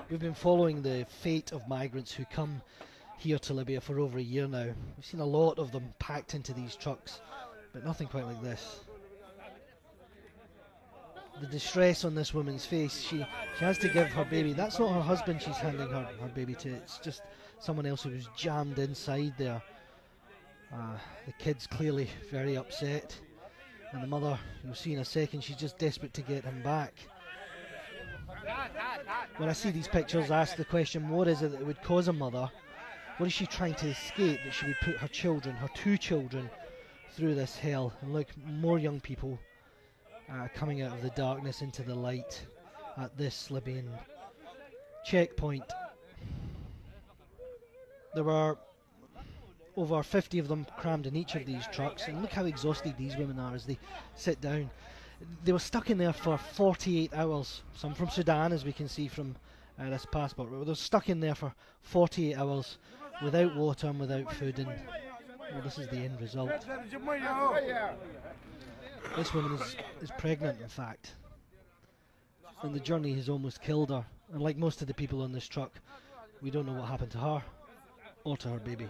We've been following the fate of migrants who come here to Libya for over a year now. We've seen a lot of them packed into these trucks, but nothing quite like this. The distress on this woman's face, she has to give her baby. That's not her husband she's handing her baby to, it's just someone else who was jammed inside there. The kid's clearly very upset, and the mother, you'll see in a second, she's just desperate to get him back. When I see these pictures, I ask the question, what is it that would cause a mother? What is she trying to escape, that she would put her children, her 2 children, through this hell? And look, more young people coming out of the darkness into the light at this Libyan checkpoint. There were over 50 of them crammed in each of these trucks, and look how exhausted these women are as they sit down. They were stuck in there for 48 hours. Some from Sudan, as we can see from this passport. They were stuck in there for 48 hours without water and without food, and well, this is the end result. This woman is pregnant, in fact, and the journey has almost killed her. And like most of the people on this truck, we don't know what happened to her or to her baby.